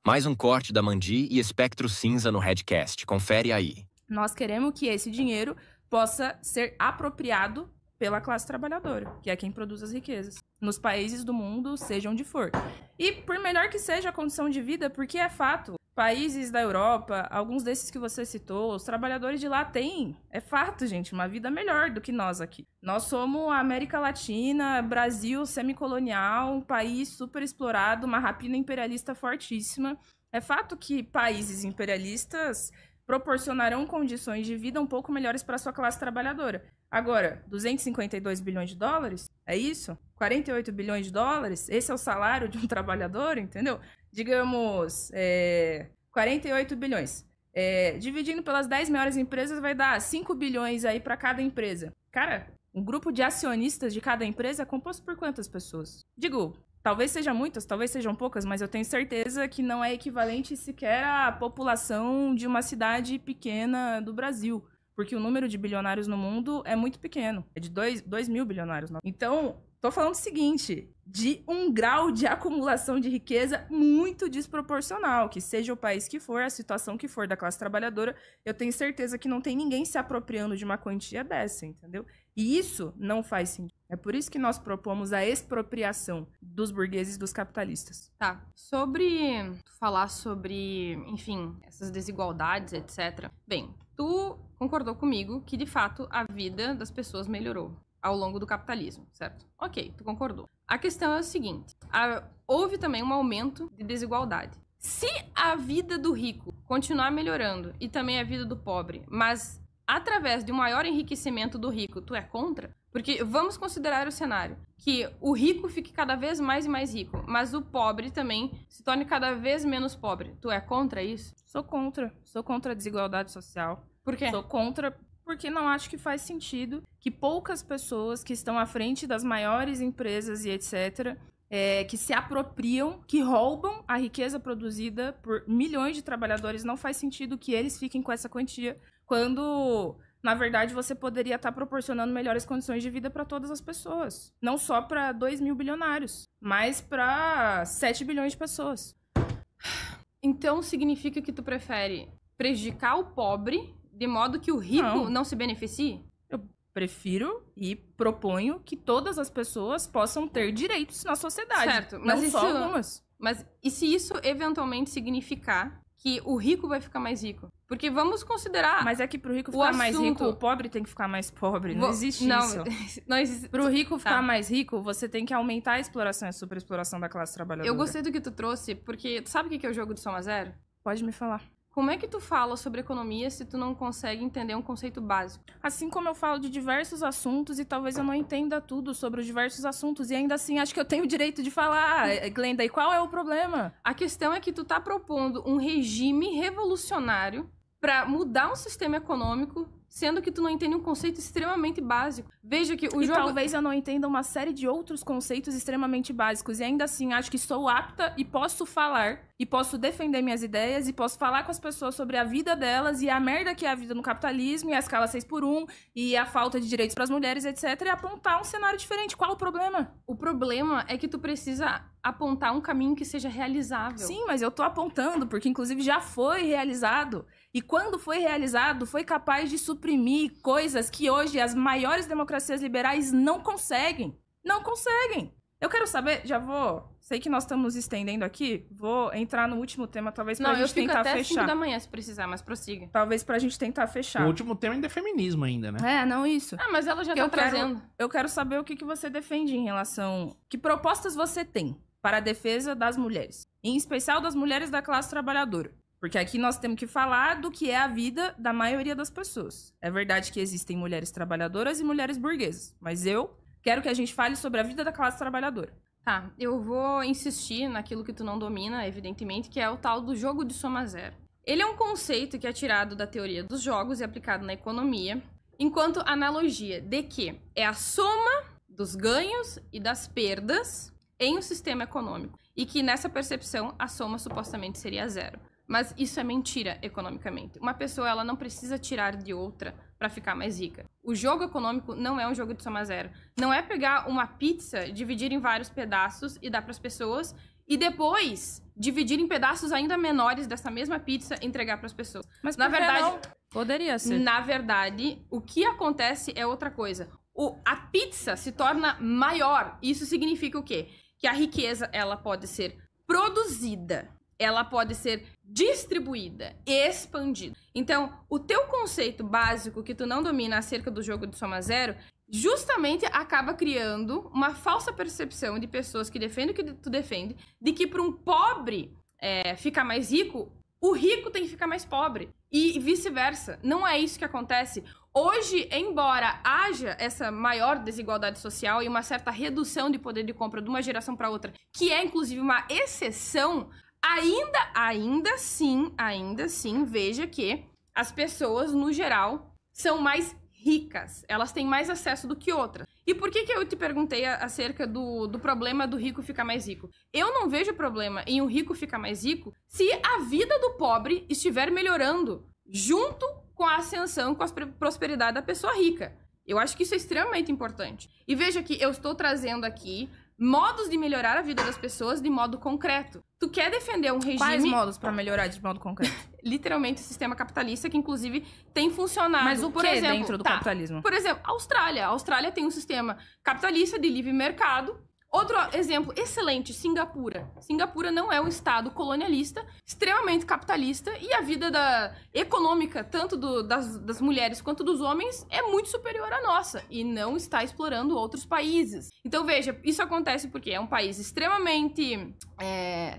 Mais um corte da Mandi e espectro cinza no Redcast. Confere aí. Nós queremos que esse dinheiro possa ser apropriado pela classe trabalhadora, que é quem produz as riquezas, nos países do mundo, seja onde for. E por melhor que seja a condição de vida, porque é fato, países da Europa, alguns desses que você citou, os trabalhadores de lá têm, é fato, gente, uma vida melhor do que nós aqui. Nós somos a América Latina, Brasil semicolonial, um país super explorado, uma rapina imperialista fortíssima. É fato que países imperialistas proporcionarão condições de vida um pouco melhores para a sua classe trabalhadora. Agora, 252 bilhões de dólares, é isso? 48 bilhões de dólares, esse é o salário de um trabalhador, entendeu? Digamos, 48 bilhões. Dividindo pelas 10 maiores empresas, vai dar 5 bilhões aí para cada empresa. Cara, um grupo de acionistas de cada empresa é composto por quantas pessoas? Digo, talvez sejam muitas, talvez sejam poucas, mas eu tenho certeza que não é equivalente sequer à população de uma cidade pequena do Brasil. Porque o número de bilionários no mundo é muito pequeno. É de 2 mil bilionários. Então, tô falando o seguinte, de um grau de acumulação de riqueza muito desproporcional. Que seja o país que for, a situação que for da classe trabalhadora, eu tenho certeza que não tem ninguém se apropriando de uma quantia dessa, entendeu? E isso não faz sentido. É por isso que nós propomos a expropriação dos burgueses e dos capitalistas. Tá. Falar sobre, enfim, essas desigualdades, etc. Bem, tu concordou comigo que, de fato, a vida das pessoas melhorou ao longo do capitalismo, certo? Ok, tu concordou. A questão é o seguinte, houve também um aumento de desigualdade. Se a vida do rico continuar melhorando e também a vida do pobre, mas através de um maior enriquecimento do rico, tu é contra? Porque vamos considerar o cenário que o rico fique cada vez mais e mais rico, mas o pobre também se torne cada vez menos pobre. Tu é contra isso? Sou contra a desigualdade social. Por quê? Sou contra porque não acho que faz sentido que poucas pessoas que estão à frente das maiores empresas e etc., que se apropriam, que roubam a riqueza produzida por milhões de trabalhadores, não faz sentido que eles fiquem com essa quantia, quando, na verdade, você poderia estar proporcionando melhores condições de vida para todas as pessoas. Não só para 2 mil bilionários, mas para 7 bilhões de pessoas. Então significa que tu prefere prejudicar o pobre de modo que o rico não se beneficie? Eu prefiro e proponho que todas as pessoas possam ter direitos na sociedade. Certo, mas não só algumas. Mas e se isso eventualmente significar que o rico vai ficar mais rico? Porque vamos considerar... Mas é que pro rico ficar mais rico, o pobre tem que ficar mais pobre. Não existe isso. Não existe. Pro rico ficar mais rico, você tem que aumentar a exploração e a superexploração da classe trabalhadora. Eu gostei do que tu trouxe, porque tu sabe o que é o jogo de soma zero? Pode me falar. Como é que tu fala sobre economia se tu não consegue entender um conceito básico? Assim como eu falo de diversos assuntos e talvez eu não entenda tudo sobre os diversos assuntos e ainda assim acho que eu tenho o direito de falar, Glenda, e qual é o problema? A questão é que tu tá propondo um regime revolucionário para mudar um sistema econômico, sendo que tu não entende um conceito extremamente básico. Veja que o jogo... talvez eu não entenda uma série de outros conceitos extremamente básicos e ainda assim acho que sou apta e posso falar e posso defender minhas ideias e posso falar com as pessoas sobre a vida delas e a merda que é a vida no capitalismo e a escala 6x1 e a falta de direitos para as mulheres, etc. e apontar um cenário diferente. Qual o problema? O problema é que tu precisa apontar um caminho que seja realizável. Sim, mas eu tô apontando porque inclusive já foi realizado. E quando foi realizado, foi capaz de suprimir coisas que hoje as maiores democracias liberais não conseguem. Não conseguem. Eu quero saber, sei que nós estamos nos estendendo aqui, vou entrar no último tema, talvez pra gente tentar fechar. Não, eu fico até 5 da manhã se precisar, mas prossiga. Talvez pra gente tentar fechar. O último tema ainda é feminismo ainda, né? Não isso. Mas ela já tá trazendo. Eu quero saber o que você defende em relação... Que propostas você tem para a defesa das mulheres? Em especial das mulheres da classe trabalhadora. Porque aqui nós temos que falar do que é a vida da maioria das pessoas. É verdade que existem mulheres trabalhadoras e mulheres burguesas, mas eu quero que a gente fale sobre a vida da classe trabalhadora. Tá, eu vou insistir naquilo que tu não domina, evidentemente, que é o tal do jogo de soma zero. Ele é um conceito que é tirado da teoria dos jogos e aplicado na economia, enquanto analogia de que é a soma dos ganhos e das perdas em um sistema econômico. E que nessa percepção a soma supostamente seria zero. Mas isso é mentira economicamente. Uma pessoa ela não precisa tirar de outra para ficar mais rica. O jogo econômico não é um jogo de soma zero. Não é pegar uma pizza, dividir em vários pedaços e dar para as pessoas e depois dividir em pedaços ainda menores dessa mesma pizza e entregar para as pessoas. Mas na verdade, não? Poderia ser. Na verdade, o que acontece é outra coisa. A pizza se torna maior. Isso significa o quê? Que a riqueza, ela pode ser produzida, ela pode ser distribuída, expandida. Então, o teu conceito básico que tu não domina acerca do jogo de soma zero, justamente acaba criando uma falsa percepção de pessoas que defendem o que tu defende, de que para um pobre ficar mais rico, o rico tem que ficar mais pobre. E vice-versa. Não é isso que acontece. Hoje, embora haja essa maior desigualdade social e uma certa redução de poder de compra de uma geração para outra, que é inclusive uma exceção, ainda assim, veja que as pessoas, no geral, são mais ricas. Elas têm mais acesso do que outras. E por que eu te perguntei acerca do problema do rico ficar mais rico? Eu não vejo problema em um rico ficar mais rico se a vida do pobre estiver melhorando junto com a ascensão, com a prosperidade da pessoa rica. Eu acho que isso é extremamente importante. E veja que eu estou trazendo aqui modos de melhorar a vida das pessoas de modo concreto. Tu quer defender um regime... Quais modos para melhorar de modo concreto? Literalmente o sistema capitalista, que inclusive tem funcionado. Mas o por que exemplo, dentro do capitalismo? Por exemplo, a Austrália. A Austrália tem um sistema capitalista de livre mercado. Outro exemplo excelente, Singapura. Singapura não é um estado colonialista, extremamente capitalista, e a vida econômica, tanto das mulheres quanto dos homens, é muito superior à nossa, e não está explorando outros países. Então, veja, isso acontece porque é um país extremamente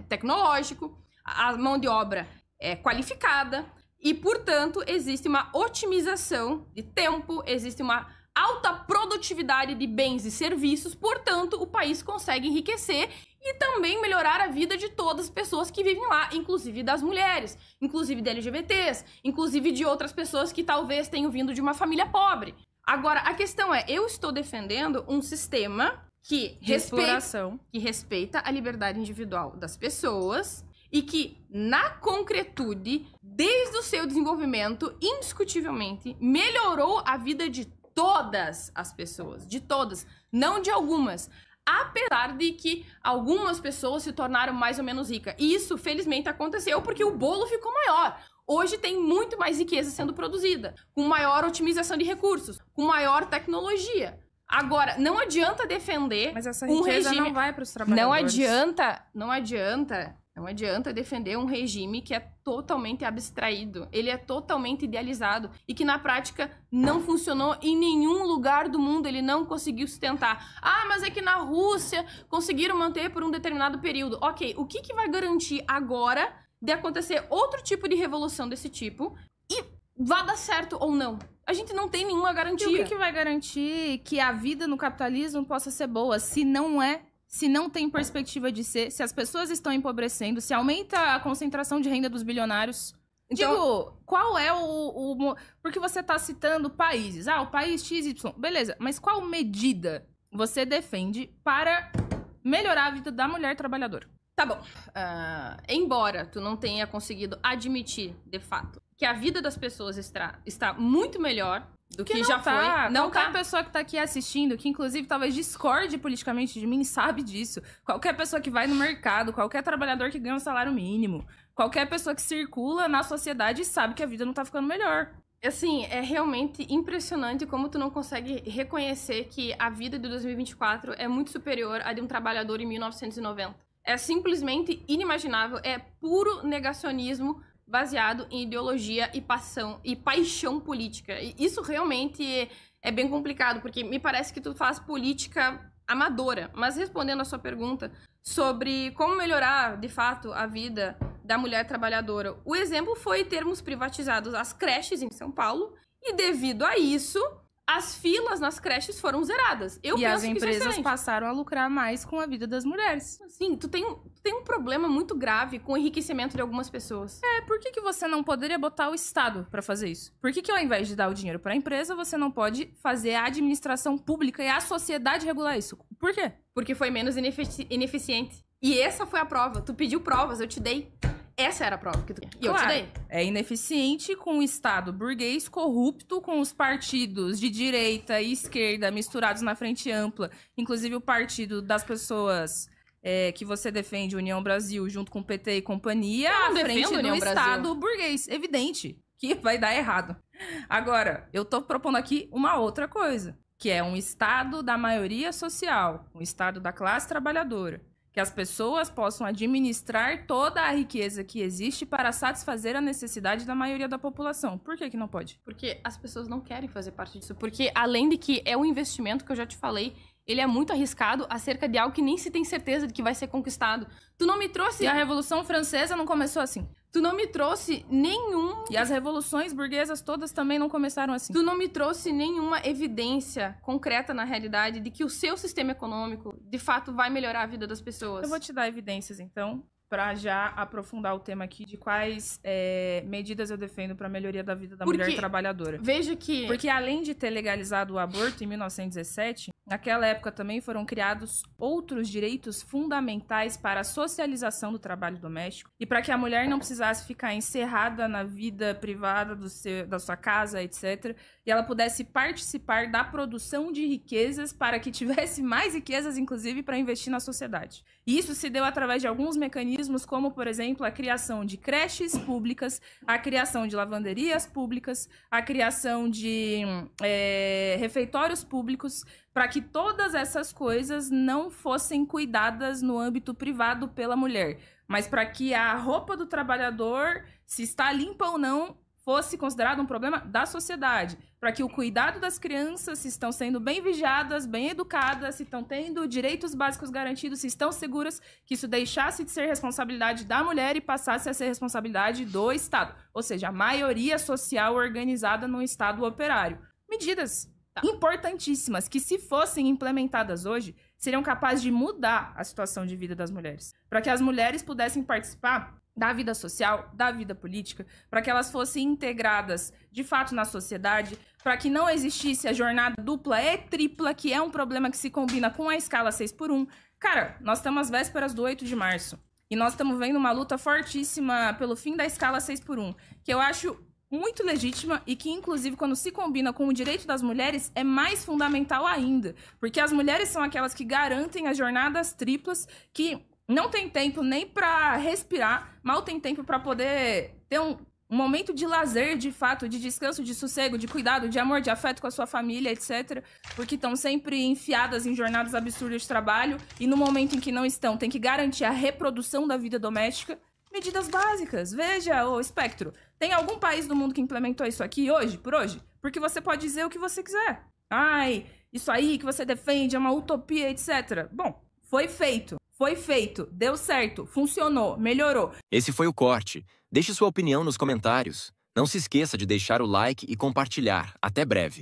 tecnológico, a mão de obra é qualificada, e, portanto, existe uma otimização de tempo, existe uma alta produtividade de bens e serviços, portanto, o país consegue enriquecer e também melhorar a vida de todas as pessoas que vivem lá, inclusive das mulheres, inclusive de LGBTs, inclusive de outras pessoas que talvez tenham vindo de uma família pobre. Agora, a questão é, eu estou defendendo um sistema que respeita a liberdade individual das pessoas e que, na concretude, desde o seu desenvolvimento, indiscutivelmente, melhorou a vida de todas as pessoas, de todas, não de algumas, apesar de que algumas pessoas se tornaram mais ou menos ricas. E isso, felizmente, aconteceu porque o bolo ficou maior. Hoje tem muito mais riqueza sendo produzida, com maior otimização de recursos, com maior tecnologia. Agora, não adianta defender Mas essa riqueza não vai para os trabalhadores. Não adianta defender um regime que é totalmente abstraído, ele é totalmente idealizado e que na prática não funcionou em nenhum lugar do mundo, ele não conseguiu sustentar. Ah, mas é que na Rússia conseguiram manter por um determinado período. Ok, o que vai garantir agora de acontecer outro tipo de revolução desse tipo e vá dar certo ou não? A gente não tem nenhuma garantia. E o que vai garantir que a vida no capitalismo possa ser boa, se não tem perspectiva de ser, se as pessoas estão empobrecendo, se aumenta a concentração de renda dos bilionários? Então, digo, qual é porque você está citando países. Ah, o país XY. Beleza, mas qual medida você defende para melhorar a vida da mulher trabalhadora? Tá bom. Embora tu não tenha conseguido admitir, de fato, que a vida das pessoas está muito melhor do que já foi. Qualquer pessoa que tá aqui assistindo, que inclusive talvez discorde politicamente de mim, sabe disso. Qualquer pessoa que vai no mercado, qualquer trabalhador que ganha um salário mínimo, qualquer pessoa que circula na sociedade sabe que a vida não tá ficando melhor. Assim, é realmente impressionante como tu não consegue reconhecer que a vida de 2024 é muito superior à de um trabalhador em 1990. É simplesmente inimaginável, é puro negacionismo baseado em ideologia e paixão política. E isso realmente é bem complicado, porque me parece que tu faz política amadora. Mas respondendo a sua pergunta sobre como melhorar, de fato, a vida da mulher trabalhadora, o exemplo foi termos privatizado as creches em São Paulo, e devido a isso, as filas nas creches foram zeradas. E as empresas passaram a lucrar mais com a vida das mulheres. Sim, tu tem um problema muito grave com o enriquecimento de algumas pessoas. Por que você não poderia botar o Estado pra fazer isso? Por que ao invés de dar o dinheiro pra empresa, você não pode fazer a administração pública e a sociedade regular isso? Por quê? Porque foi menos ineficiente. E essa foi a prova. Tu pediu provas, eu te dei. Essa era a prova que tu queria. E eu te dei. É ineficiente com o Estado burguês corrupto, com os partidos de direita e esquerda misturados na frente ampla. Inclusive o partido das pessoas que você defende União Brasil junto com o PT e companhia à frente do Estado burguês. Evidente que vai dar errado. Agora, eu tô propondo aqui uma outra coisa, que é um Estado da maioria social, um Estado da classe trabalhadora, que as pessoas possam administrar toda a riqueza que existe para satisfazer a necessidade da maioria da população. Por que não pode? Porque as pessoas não querem fazer parte disso. Porque, além de que é um investimento que eu já te falei, ele é muito arriscado acerca de algo que nem se tem certeza de que vai ser conquistado. Tu não me trouxe... E a Revolução Francesa não começou assim. Tu não me trouxe nenhum... E as revoluções burguesas todas também não começaram assim. Tu não me trouxe nenhuma evidência concreta na realidade de que o seu sistema econômico, de fato, vai melhorar a vida das pessoas. Eu vou te dar evidências, então, para já aprofundar o tema aqui de quais medidas eu defendo para a melhoria da vida da mulher trabalhadora. Veja que... Porque além de ter legalizado o aborto em 1917, naquela época também foram criados outros direitos fundamentais para a socialização do trabalho doméstico e para que a mulher não precisasse ficar encerrada na vida privada da sua casa, etc. E ela pudesse participar da produção de riquezas para que tivesse mais riquezas, inclusive, para investir na sociedade. E isso se deu através de alguns mecanismos, como, por exemplo, a criação de creches públicas, a criação de lavanderias públicas, a criação de refeitórios públicos, para que todas essas coisas não fossem cuidadas no âmbito privado pela mulher, mas para que a roupa do trabalhador, se está limpa ou não, fosse considerado um problema da sociedade, para que o cuidado das crianças, se estão sendo bem vigiadas, bem educadas, se estão tendo direitos básicos garantidos, se estão seguras, que isso deixasse de ser responsabilidade da mulher e passasse a ser responsabilidade do Estado, ou seja, a maioria social organizada no Estado operário. Medidas importantíssimas, que se fossem implementadas hoje, seriam capazes de mudar a situação de vida das mulheres. Para que as mulheres pudessem participar da vida social, da vida política, para que elas fossem integradas, de fato, na sociedade, para que não existisse a jornada dupla e tripla, que é um problema que se combina com a escala 6x1. Cara, nós estamos às vésperas do 8 de março, e nós estamos vendo uma luta fortíssima pelo fim da escala 6x1, que eu acho muito legítima e que, inclusive, quando se combina com o direito das mulheres, é mais fundamental ainda. Porque as mulheres são aquelas que garantem as jornadas triplas, que não tem tempo nem para respirar, mal tem tempo para poder ter um momento de lazer, de fato, de descanso, de sossego, de cuidado, de amor, de afeto com a sua família, etc. Porque estão sempre enfiadas em jornadas absurdas de trabalho e no momento em que não estão, tem que garantir a reprodução da vida doméstica. Medidas básicas. Veja, ô Espectro, tem algum país do mundo que implementou isso aqui hoje, por hoje? Porque você pode dizer o que você quiser. Ai, isso aí que você defende é uma utopia, etc. Bom, foi feito, deu certo, funcionou, melhorou. Esse foi o corte. Deixe sua opinião nos comentários. Não se esqueça de deixar o like e compartilhar. Até breve.